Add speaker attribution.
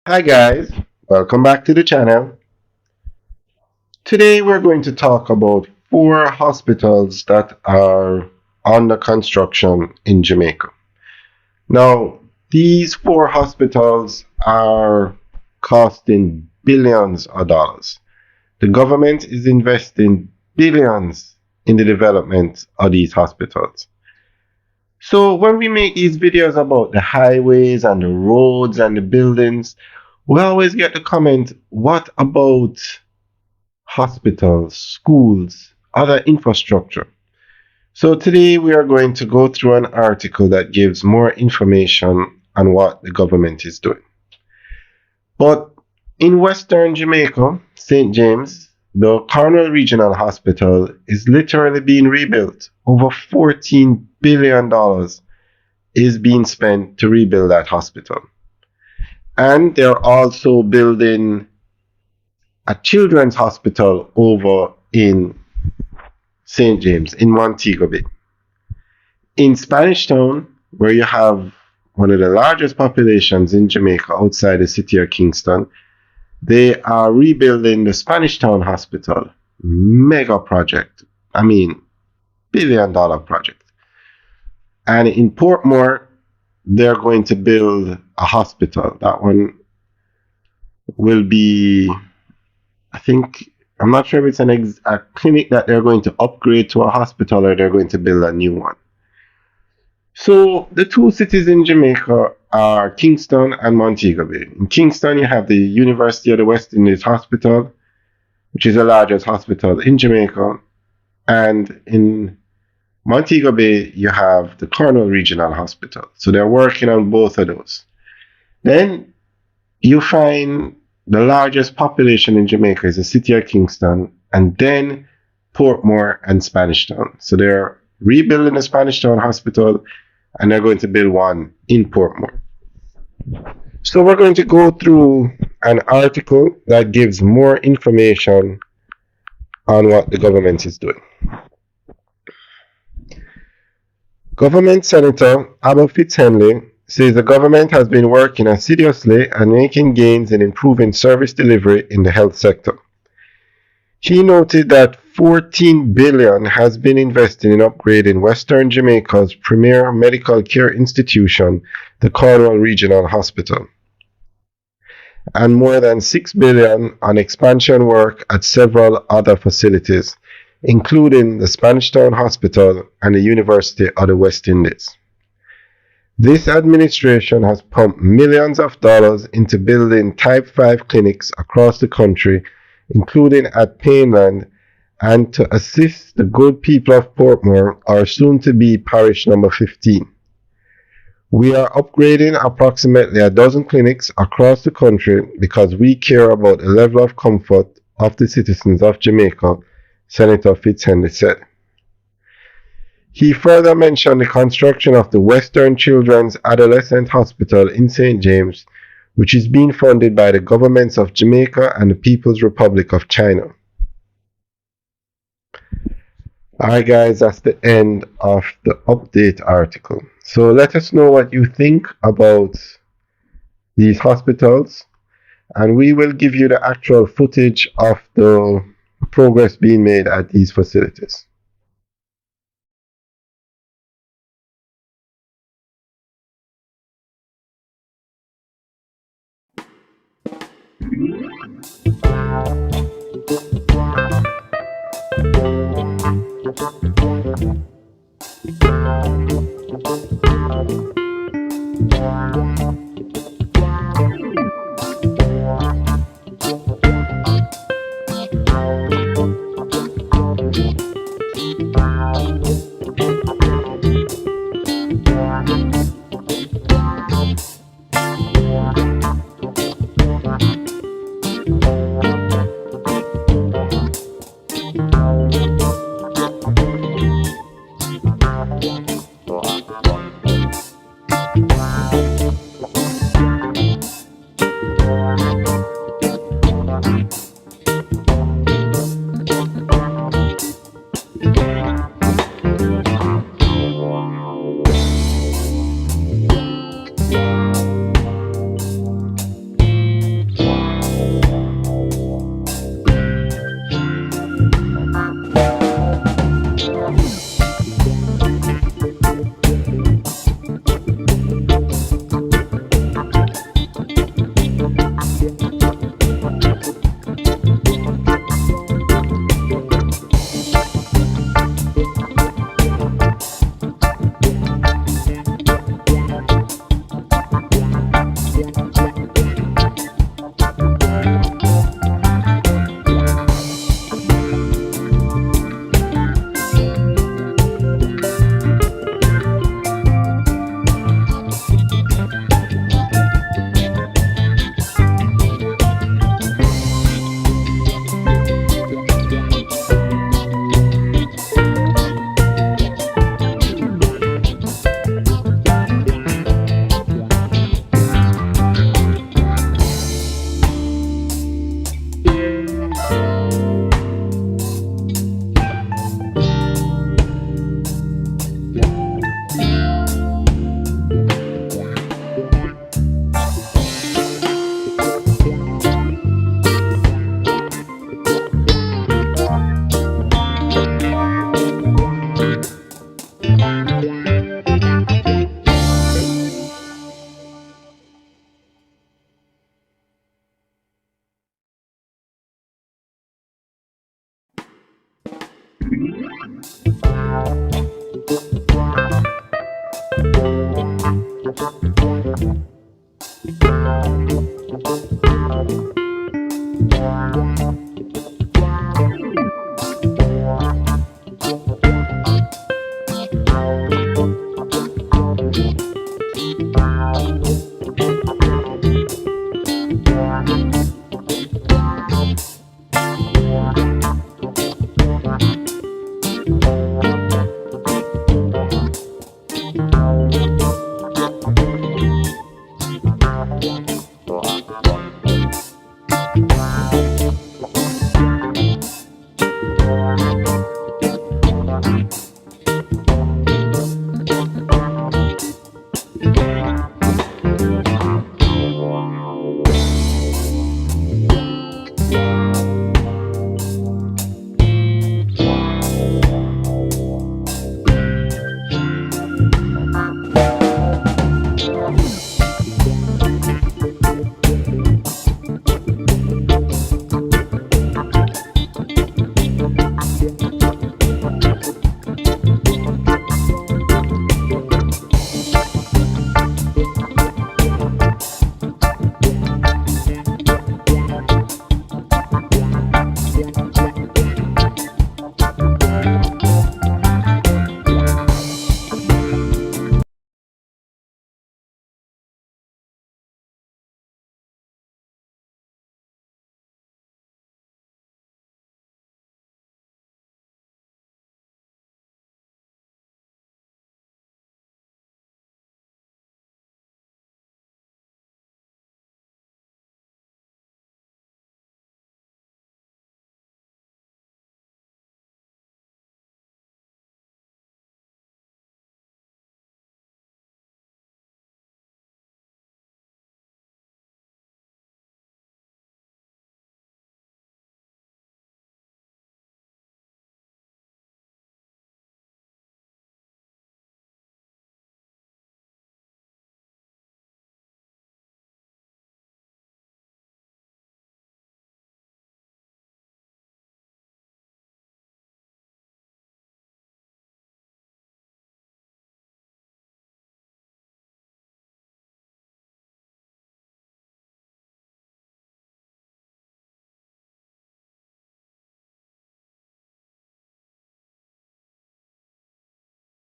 Speaker 1: Hi guys, welcome back to the channel. Today we're going to talk about four hospitals that are under construction in Jamaica. Now, these four hospitals are costing billions of dollars. The government is investing billions in the development of these hospitals. So when we make these videos about the highways and the roads and the buildings, we always get the comment, what about hospitals, schools, other infrastructure? So today we are going to go through an article that gives more information on what the government is doing. But in Western Jamaica, St. James, the Cornwall Regional Hospital is literally being rebuilt. Over $14 billion is being spent to rebuild that hospital. And they're also building a children's hospital over in St. James in Montego Bay. In Spanish Town, where you have one of the largest populations in Jamaica outside the city of Kingston, they are rebuilding the Spanish Town Hospital. Mega project. I mean, $1 billion project. And in Portmore, they're going to build a hospital. That one will be, I think, I'm not sure if it's a clinic that they're going to upgrade to a hospital or they're going to build a new one. So the two cities in Jamaica are Kingston and Montego Bay. In Kingston, you have the University of the West Indies Hospital, which is the largest hospital in Jamaica. And in Montego Bay, you have the Cornwall Regional Hospital. So they're working on both of those. Then you find the largest population in Jamaica is the city of Kingston, and then Portmore and Spanish Town. So they're rebuilding the Spanish Town Hospital, and they're going to build one in Portmore. So we're going to go through an article that gives more information on what the government is doing. Government Senator Abba Fitzhenley says the government has been working assiduously and making gains in improving service delivery in the health sector. He noted that $14 billion has been invested in upgrading Western Jamaica's premier medical care institution, the Cornwall Regional Hospital, and more than $6 billion on expansion work at several other facilities, including the Spanish Town Hospital and the University of the West Indies. This administration has pumped millions of dollars into building Type 5 clinics across the country, including at Painland, and to assist the good people of Portmore, our soon-to-be parish number 15. We are upgrading approximately a dozen clinics across the country because we care about the level of comfort of the citizens of Jamaica, Senator Fitzhenley said. He further mentioned the construction of the Western Children's Adolescent Hospital in St. James, which is being funded by the governments of Jamaica and the People's Republic of China. Alright guys, that's the end of the update article. So let us know what you think about these hospitals, and we will give you the actual footage of the progress being made at these facilities.